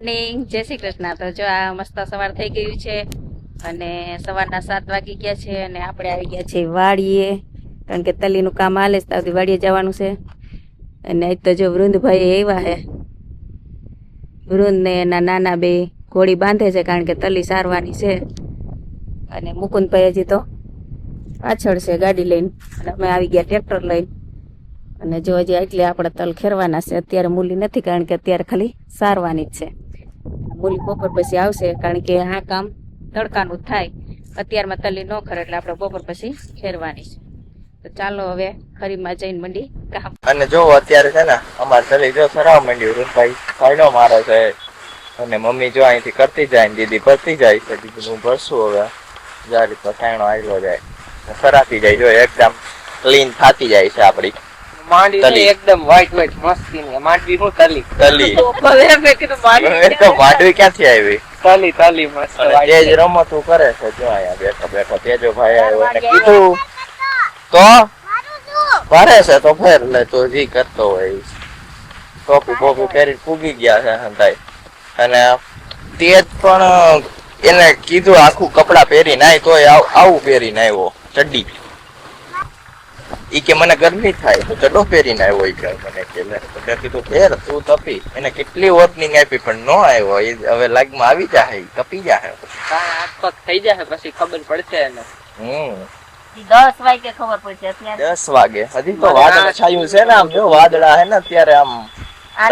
જય શ્રી કૃષ્ણ. તો જો આ મસ્ત સવાર થઈ ગયું છે અને સવારના 7 વાગી ગયા છે અને આપણે આવી ગયા છીએ વાડીએ, કારણ કે તલીનું કામ હાલે છે ત્યાંથી વાડીએ જવાનું છે. અને આજ તો જો વૃંદભાઈ આવ્યા છે, વૃંદ ને એના નાના બે ઘોડી બાંધે છે કારણ કે તલી સારવાની છે. અને મુકુંદભાઈ હજી તો પાછળ છે ગાડી લઈને, અને અમે આવી ગયા ટ્રેક્ટર લઈને. અને જો હજી એટલે આપણે તલ ખેરવાના છે. અત્યારે મૂલી નથી કારણ કે અત્યારે ખાલી સારવાની જ છે. મૂલી બપોર પછી આવશે કારણ કે આ કામ તડકાનું જ થાય. અત્યારમાં તલી ન ખરે એટલે આપણે બપોર પછી ખેરવાની છે. તો ચાલો હવે ખરીમાં જઈને મંડી કામ. અને જો અત્યારે છે ને અમારે તલી જો સરાવ મંડ્યું, રૂપભાઈ ફાયડો મારે છે અને મમ્મી જો અહીંથી કરતી જાય ને દીદી ભરતી જાય છે. દીદી હું ભરશું હવે, જ્યાં રીતનો ટાણો આવેલો જાય સરાતી જાય, જો એકદમ ક્લીન થતી જાય છે આપડી માંડવી એકદમ વ્હાઈટ વ્હાઈટ મસ્તી ની માંડવી હું તલી તલી ભલે મેં કીધું માંડવી તો માંડવી ક્યાંથી આવી? તલી તલી મસ્ત તેજ રમતું કરે છે. જો અહીંયા બેઠો બેઠો તેજો ભાઈ આવ્યો એને કીધું તો ભરે છે તો ફેર લે, તો જી કરતો હોય. ટોપી બોપી ફેરી ફૂગી ગયા છે હંતાઈ. અને તેજ પણ એને કીધું આખું કપડા પહેરીને આવી તોય આવું પહેરીને આવ્યો ચડ્ડી. ઈ કે મને ગરમી થાય તો ચડ્ડો પહેરીને આવ્યો. ઈ કે મને કે લે કીધું ફેર તું તપી. એને કેટલી વોર્નિંગ આપી પણ નો આવ્યો. એ હવે લાગમાં આવી જાય, તપી જાય, હાથ પગ થઈ જાય પછી ખબર પડશે એને. 10 વાગે ખબર પડશે. અત્યારે 10 વાગે હજી તો વાદળ છાયું છે ને, આમ જો વાદળા હે ને અત્યારે આમ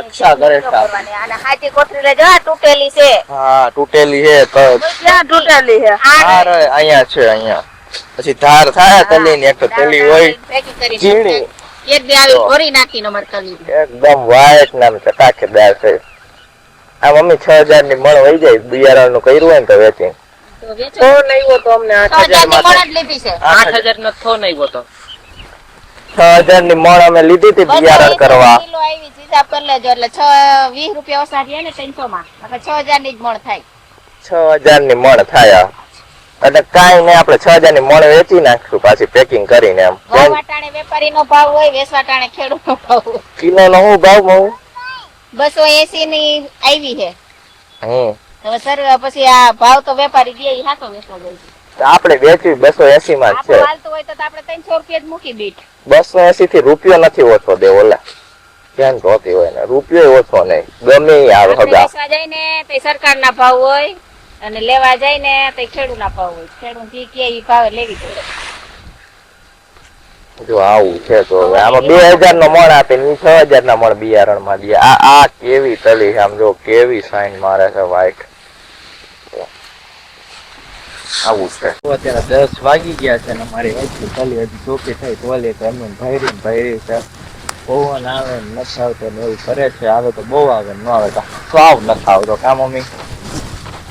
રક્ષા કરે છે. આને હાથી કોથળી લેજો, આ તૂટેલી છે. હા તૂટેલી છે તો ક્યાં તૂટેલી છે? ધાર અહીંયા છે, અહીંયા પછી ધાર થાય તલી ની. એક તો તલી હોય ઝીણી, એક બે આવી ભરી નાખીને અમાર તલી એકદમ વ્હાઈટ નામ ચટાકેદાર છે. આ મમ્મી 6000 ની મણ વહી જાય. બિયારણ નું કર્યું હોય ને તો વેચી તો વેચો. થો નહીવો તો અમને 6000 ની મણ જ લીધી છે. 8000 નો થો નહીવો તો 6000 ની મણ અમે લીધી હતી બિયારણ કરવા. કિલો આવી હિસાબ કરી લેજો, એટલે 20 રૂપિયા ઓછા થયા ને 300 માં, એટલે 6000 ની જ મણ થાય. 6000 ની મણ થાય. એટલે કાઈ નહીં, આપણે 6000 ની મણ વેચી નાખશું પાછી પેકિંગ કરીને. એમ વાટાણે વેપારી નો ભાવ હોય, વેચવાટાણે ખેડૂત નો ભાવ હોય. કિલો નો શું ભાવ મઉ? 280 ની આવી છે. હવે સર પછી આ ભાવ તો વેપારી દે, ઈ હાસો વેચવા ગઈ. આપણે વેચવી 280 માં જ છે. હાલતું હોય તો આપણે 300 રૂપિયા જ મૂકી બીટ. 280 થી રૂપિયો નથી ઓછો દે. ઓલા ધ્યાન જોતી હોય ને, રૂપિયો ઓછો નહીં, ગમે આવે હગા. વેચવા જાય ને તો સરકારના ભાવ હોય, અને લેવા જાય ને તો ખેડૂતના ભાવ હોય. ખેડૂત ઈ કે ઈ ભાવે લેવી પડે. જો આવું છે તો હવે આમાં 2000 નો મણ આપે ને 6000 ના મણ બિયારણ માં દે. આ કેવી તલી, આમ જો કેવી સાઈન મારે છે વ્હાઈટ. આવું છે. અત્યારે 10 વાગી ગયા છે ને મારી વાંચી તલી હજી ચોખ્ખી થઈ તોલે તો એમને ભરી છે. પવન આવે ને નથી આવતો ને એવું કરે છે. આવે તો બહુ આવે, ન આવે તો સાવ નથી આવતો કા મમ્મી.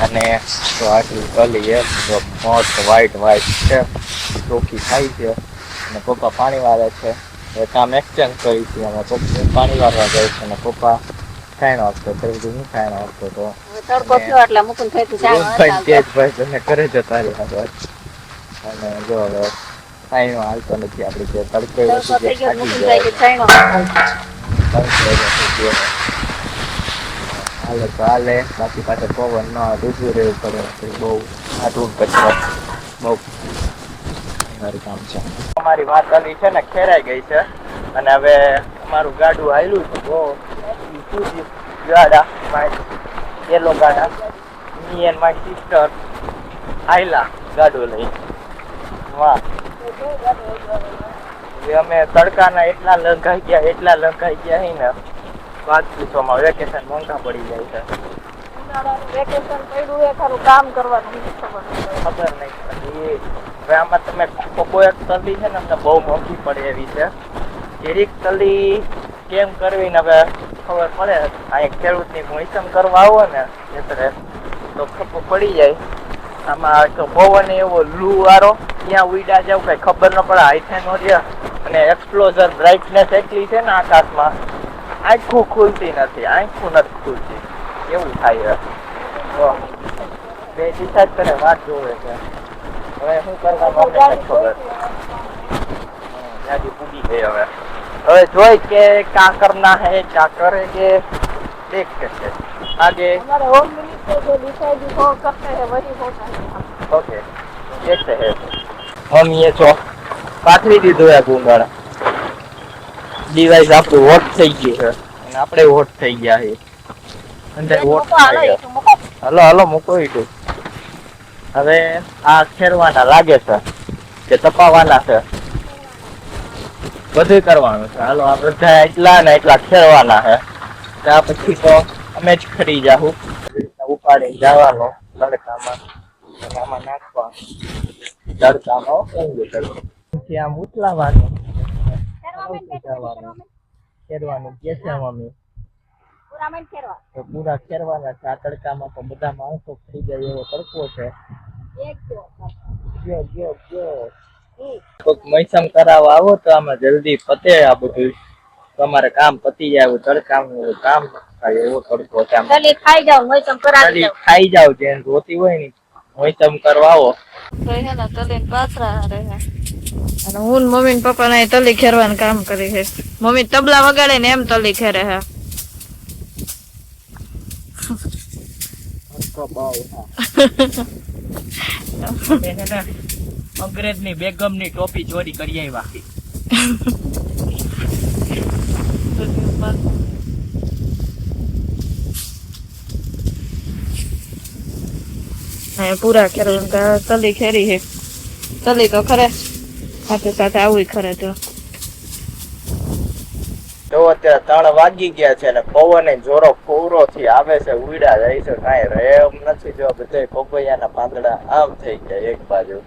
અને તો આટલી તલી એમ જો મસ્ત વ્હાઈટ વ્હાઈટ છે, ચોખ્ખી થાય છે. અને પપ્પા પાણી વાળે છે. એ કામ એક્સચેન્જ કરી છે. અમે પપ્પા પાણી વાળવા જાય છે અને પપ્પા ખાયણો આપતો તો હું ખાયણો આપતો તો તડકો થયો એટલે મુકુન થઈ તો તેજભાઈ તને કરે જતા રહ્યા. અને જો હવે ખાયણો હાલતો નથી. આપડી જે તડકો હાલે તો હાલે, બાકી પાછળ પવન ના ડૂબી રહેવું પડે. બહુ આટલું કચરો બહુ કામ છે. અમારી વાત આવી છે ને ખેરાઈ ગઈ છે. અને હવે અમારું ગાડું હાલ્યું છે બહુ ગાડા, યેલો ગાડા. મી એન્ડ માય સિસ્ટર હાયલા ગાડું લઈ. વાહ, અમે તડકાના એટલા લંઘાઈ ગયા ને વાત પૂછવામાં. વેકેશન મોંઘા પડી જાય છે. વેકેશન પડ્યું એ ખરું કામ કરવાનું ખબર નહીં. હવે આમાં તમે કોકો એક તલી છે ને અમને બહુ મોંઘી પડે એવી છે. એરિક તલી કેમ કરવી ને હવે ખબર પડે. અહીંયા ખેડૂતની મોઈસમ કરવા આવો ને એટલે તો ખબર પડી જાય. આમાં તો પવન એવો લૂ વાળો, ત્યાં ઉડા જાવ કઈ ખબર ન પડે. હાઈથે નો રહ્યા અને એક્સપ્લોઝર બ્રાઇટનેસ એટલી છે ને આકાશમાં, આંખું ખુલતી નથી, આંખું નથી ખુલતી, એવું થાય. બે દિશા જ કરે વાત જોવે છે. હવે શું કરવા ખબર. ગાડી પૂરી ગઈ. હવે જોઈ કે કા કરના હે, ક્યા કરે કે દેખ કે आगे हमारे होम मिनिस्टर जो डिसाइड हो करते हैं वही होता है। ओके कैसे है हम ये છો પાથરી દીધું આ ગુંગળ ડિવાઇસ આપણું વોટ થઈ ગયું છે અને આપણે વોટ થઈ ગયા છે અંદર વોટ થઈ ગયા હાલો હાલો મૂકો ઈટું હવે આ ખેરવાના લાગે છે કે તપાવવાના છે બધું કરવાનું છે હાલો આ બધા એટલા ને એટલા ખેરવાના છે ત્યાં પછી તો અમે જ ખરી જાહું ઉપાડી જવાનો તડકામાં અને આમાં નાખવાનું તડકામાં પછી આમ ઉતલાવાનું ખેરવાનું કે છે મમ્મી તો પૂરા ખેરવાના છે આ તડકામાં તો બધા માણસો થઈ જાય એવો તડકો છે મૈસમ કરાવવા આવો તો આમાં જલ્દી પતે આ બધું તમારે કામ પતી જાય એવું તડકાનું કામ થાય એવો તડકો છે આમ ખાઈ જાવ મોસમ કરાવી જાવ ખાઈ જાવ જેને રોતી હોય ને મોસમ કરવા આવો તો હે ને તલીન પાછરા રહે અને હું મમ્મી ને પપ્પા ને તલી ખેરવાનું કામ કરી છે મમ્મી તબલા વગાડે ને એમ તલી ખેરે હે અંગ્રેજ ની બેગમ ની ટોપી ચોરી કરી આવ્યા પૂરા ખેરવાનું તલી ખેરી છે તલી તો ખરે સાથે સાથે આવું ખરે તો અત્યારે 3 વાગી ગયા છે ને પવન જોરો પૂરો થી આવે છે ઉડા જાય છે કાંઈ રહે એમ નથી જો બધા પપૈયાના પાંદડા આમ થઈ ગયા એક બાજુ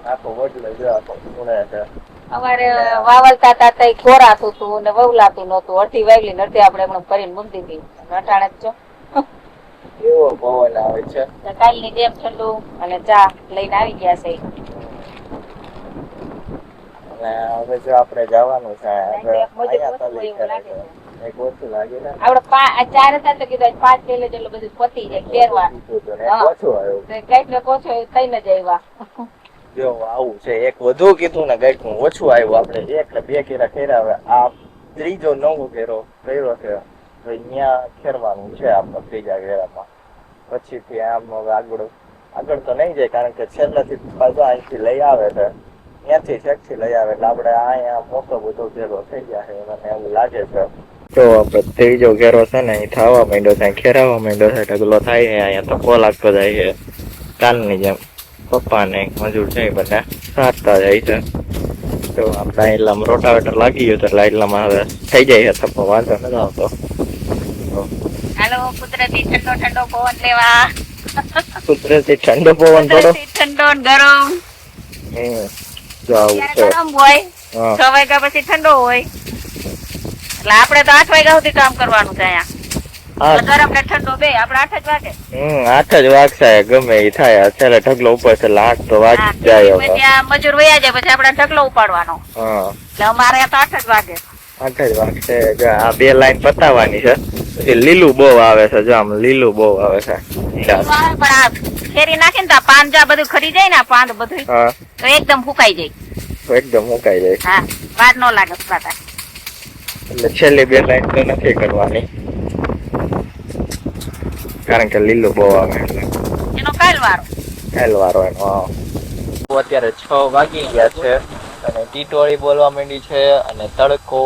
આખો વડલો જો આખો ઉડે છે અમારે વાવલતા તાતા ખોરાતું હતું ને વવલાતું નતું અડધી વાગલી નથી આપણે એમણે કરીને મૂકી દીધી અટાણે જો એવો પવન આવે છે કાલની જેમ ઠંડુ અને ચા લઈને આવી ગયા છે અને હવે જો આપણે જવાનું છે એક વસ્તુ લાગે ને આપડે 4 હતા તો કીધું 5 પેલે જેટલું બધું પતી જાય પહેરવાનું ઓછું આવ્યું કઈક ને ઓછો થઈને જ આવ્યા જો આવું છે એક વધુ કીધું ને કઈક ઓછું આવ્યું આપણે એક ને 2 કેરા ખેરા આ ત્રીજો નવો કેરો કર્યો છે તો અહીંયા ખેરવાનું છે આપણે ત્રીજા કેરામાં પછીથી આમ હવે આગળ તો નહીં જાય કારણ કે છેલ્લેથી પાછો અહીંથી લઈ આવે છે ત્યાંથી છેકથી લઈ આવે એટલે આપણે અહીંયા મોટો બધો ઘેરો થઈ ગયા છે મને એવું લાગે છે તો આપણે ત્રીજો ઘેરો છે ને અહીં થવા માંડ્યો છે ખેરાવા માંડ્યો છે ઢગલો થાય છે અહીંયા તો કોલ લાગતો જાય છે કાલની જેમ પપ્પા ને મજૂર છે બધા સારતા જાય છે તો આપણા એટલામાં રોટાવેટર લાગી ગયું તો એટલામાં હવે થઈ જાય છે તો વાંધો નથી આવતો હાલો કુદરતી ઠંડો ઠંડો પવન લેવા કુદરતી ઠંડો પવન થોડો ઠંડો ને ગરમ જો આવું છે ગરમ હોય 6 વાગ્યા પછી ઠંડો હોય એટલે આપણે તો 8 વાગ્યા સુધી કામ કરવાનું છે અહીંયા ગરમ ને ઠંડો બે આપણે 8 જ વાગે 8 જ વાગશે ગમે એ થાય અત્યારે ઢગલો ઉપર છે 8 તો વાગી જાય હવે ત્યાં મજૂર વયા જાય પછી આપણે ઢગલો ઉપાડવાનો એટલે અમારે તો 8 જ વાગે 8 જ વાગશે જો આ 2 લાઈન પતાવવાની છે પછી લીલું બહુ આવે છે જો આમ લીલું બહુ આવે છે પણ આ ખેરી નાખીને તો પાંદા બધું ખરી જાય ને પાંદ બધું તો એકદમ ફૂકાઈ જાય તો એકદમ મુકાઈ જાય હા વાર ન લાગે ફૂકાતા એટલે છેલ્લી 2 લાઈન તો નથી કરવાની કારણ કે લીલું બહુ આવે એટલે એનો કાલ વારો એનો અત્યારે 6 વાગી ગયા છે અને ટીટોળી બોલવા માંડી છે અને તડકો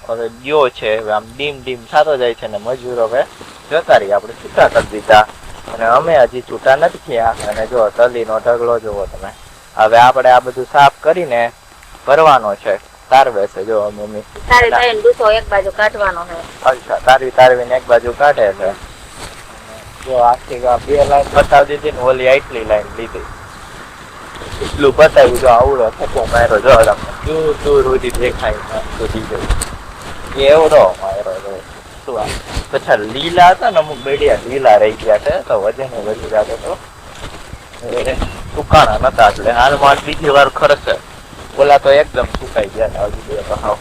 હવે ગયો છે હવે આમ ડીમ થતો જાય છે ને મજૂરો હવે જતા રહી આપણે છૂટા કરી દીધા અને અમે હજી છૂટા નથી થયા અને જો તલીનો ઢગલો જોવો તમે હવે આપણે આ બધું સાફ કરીને ભરવાનો છે તારવે છે જો મમ્મી એક બાજુ કાઢવાનો છે અચ્છા તારવીને એક બાજુ કાઢે છે જો આખી 2 લાઈન બતાવી દીધી ને ઓલી આટલી લાઈન લીધી એટલું બતાવ્યું જો આવડો થકો મારો જો તમને દૂર સુધી દેખાય સુધી ગયું એવડો મારો શું આ પછી લીલા હતા ને અમુક બેડિયા લીલા રહી ગયા છે તો વજન વધી જતો તો સુકાણા નતા એટલે હાલમાં બીજી વાર ખરશે ઓલા તો એકદમ સુકાઈ ગયા હતા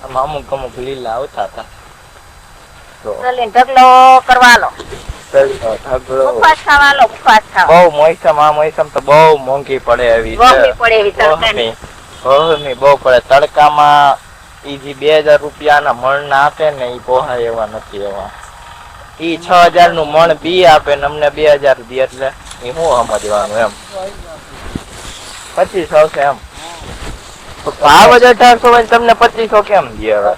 આમાં અમુક લીલા આવતા હતા તો ઢગલો કરવાનો બહુ મોસમ તો બહુ મોંઘી પડે એવી બહુ પડે તડકામાં ઈ જે 2000 રૂપિયાના મણ ના આપે ને ઈ પોહાય એવા નથી એવા ઈ 6000 નું મણ બી આપે ને અમને 2000 દે એટલે ઈ હું સમજવાનું એમ 25 આવશે એમ તો ભાવ જ 1800 હોય ને તમને 2500 કેમ દે હવે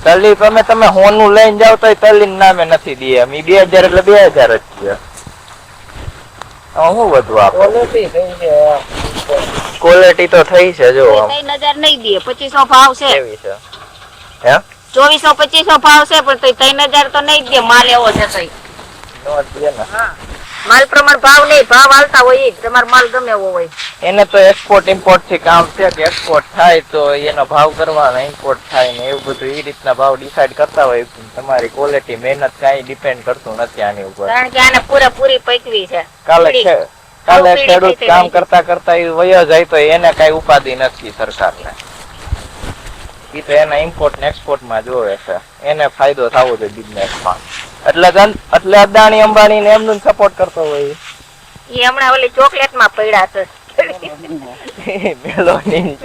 તલી તમે હોનું લઈને જાવ તો તલી નામે નથી દે એમ ઈ 2000 એટલે 2000 જ છે હું વધુ આપે ક્વોલિટી તો થઈ છે જો 3000 નહીં દે 2500 ભાવ છે કેવી છે હે 2400 2500 ભાવ છે પણ તોય 3000 તો નહીં દે માલ એવો છે તોય નો દે ને માલ પ્રમાણ ભાવ નહીં ભાવ હાલતા હોય ઈ જ તમારો માલ ગમે એવો હોય એને તો એક્સપોર્ટ ઇમ્પોર્ટ થી કામ છે કે એક્સપોર્ટ થાય તો એનો ભાવ કરવાનો ઇમ્પોર્ટ થાય ને એવું બધું એ રીતના ભાવ ડિસાઈડ કરતા હોય તમારી ક્વોલિટી મહેનત કાંઈ ડિપેન્ડ કરતું નથી આની ઉપર કારણ કે આને પૂરેપૂરી પકવી છે કાલે ખેડૂત કામ કરતા કરતા એ વયો જાય તો એને કઈ ઉપાધિ નથી સરકારને ઈ તો એના ઇમ્પોર્ટ ને એક્સપોર્ટ માં જોવે છે એને ફાયદો થવો જોઈએ બિઝનેસ માં એટલે અદાણી અંબાણી ને એમનું સપોર્ટ કરતો હોય ઈ હમણાં ઓલી ચોકલેટ માં પડ્યા છે મેલોડીની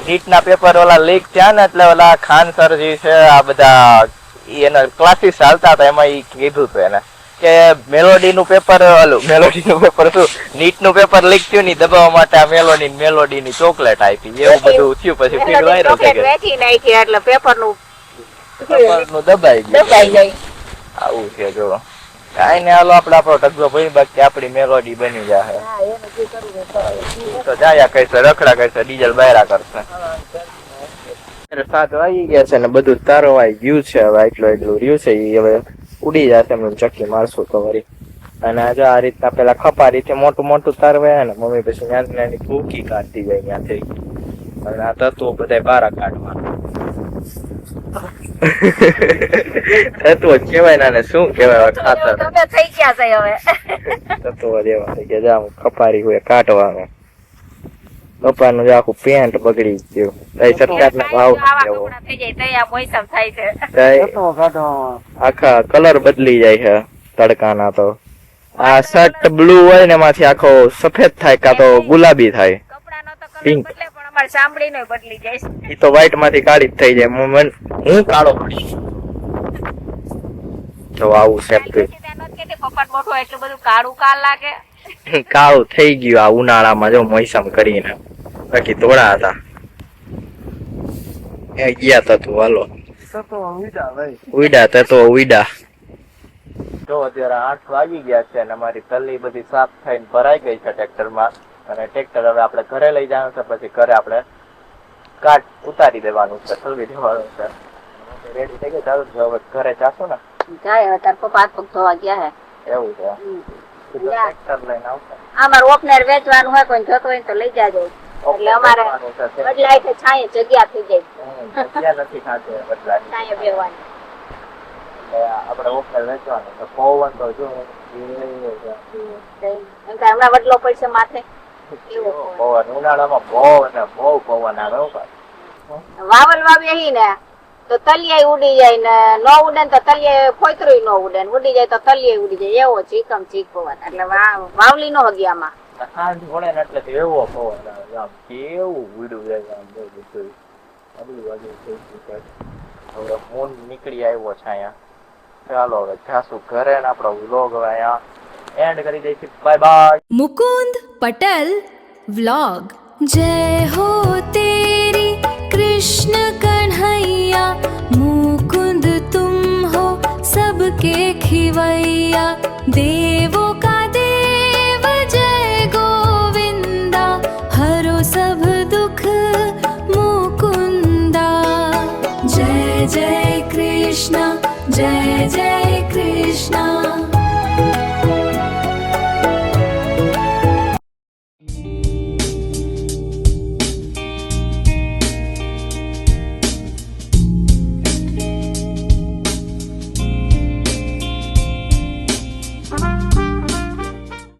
નીટ ના પેપર ઓલા લીક થયા ને એટલે ઓલા ખાન સરજી છે આ બધા એના ક્લાસીસ ચાલતા હતા એમાં ઈ કીધું હતું એને કે મેલોડીનું પેપર શું નીટ નું પેપર લીક થયું ની દબાવવા માટે આ મેલોડીની ચોકલેટ આપી એવું બધું થયું પછી ફીડ વાયરલ થઈ ગઈ એટલે પેપર નું દબાઈ જાય આવું છે જો કાઈ ને હાલો આપડે આપણો ઢગલો ભરી બાકી આપડી મેલોડી બની જાય તો જાયા કઈશે રખડા કઈશે ડીઝલ બાયરા કરશે 7 વાગી ગયા છે ને બધું તારવાઈ ગયું છે હવે એટલું રહ્યું છે ઈ હવે ઉડી જશે એમ ચક્કી મારશું તો વળી અને આજે આ રીતના પેલા ખપારીથી મોટું તારવાય ને મમ્મી પછી નાની ભૂકી કાઢતી જાય ત્યાંથી અને આ તત્વો બધા બારા કાઢવાના તત્વો કેવાય ને શું કેવાય ખાતર થઈ ગયા છે હવે તત્વો જેવા થઈ ગયા જામ ખપારી હોય કાઢવાનું પપ્પાનું આખું પેન્ટ બગડી ગયું સરકારના ભાવ આખા કલર બદલી જાય છે તડકાના તો આ શર્ટ બ્લુ હોય ને એમાંથી આખો સફેદ થાય કાં તો ગુલાબી થાય પિંક ઈ તો વ્હાઈટ માંથી કાળી જ થઈ જાય હું કાળો પડી તો આવું છે કાળું થઈ ગયું આ ઉનાળામાં જો મોસમ કરીને બાકી તોડા હતા એ ગયા તા તું હાલો ઉડા જો અત્યારે 8 વાગી ગયા છે અને અમારી તલ્લી બધી સાફ થઈને ભરાઈ ગઈ છે ટ્રેક્ટર માં અને ટ્રેક્ટર હવે આપણે ઘરે લઈ જવાનું છે પછી ઘરે આપણે કાટ ઉતારી દેવાનું છે ઠલવી દેવાનું છે રેડી થઈ ગઈ ચાલુ હવે ઘરે જાશું ને જાય તાર પપ્પા હાથ પગ ધોવા ગયા હે એવું છે ટ્રેક્ટર લઈને આવશે અમાર ઓપનર વેચવાનું હોય કોઈ જતો હોય તો લઈ જાજો એટલે અમારે બદલાય છે છાંયે જગ્યા થઈ જાય જગ્યા નથી ખાતે બદલાય છાંયે બેવાની આપણે ઓપનર વેચવાનું તો પવન તો જો એમ કે હમણાં વડલો પડશે માથે પવન ઉનાળામાં બહુ પવન આવે વાવલ વાવી ને તો તલિયા ઉડી જાય ને ન ઉડે ને તો તલિયા ફોતરું ન ઉડે ને ઉડી જાય તો તલિયા ઉડી જાય એવો ચીકમ ચીક પવન એટલે વાવલી નો હગી આમાં સાંજ પડે ને એટલે એવો પવન આવે આમ કેવું ઉડ્યું જાય આમ બધું અગલી બાજુ હવે મૂન નીકળી આવ્યો છે અહીંયા ચાલો હવે જાશું ઘરે ને આપણો વ્લોગ હવે અહીંયા એન્ડ કરી દઈશું bye bye Mukund Patel vlog जय हो तेरी कृष्ण कन्हैया मुकुंद तुम हो सबके खिवैया देवों का देव जय गोविंदा हरो सब दुख मुकुंदा जय जय कृष्ण जय जय कृष्ण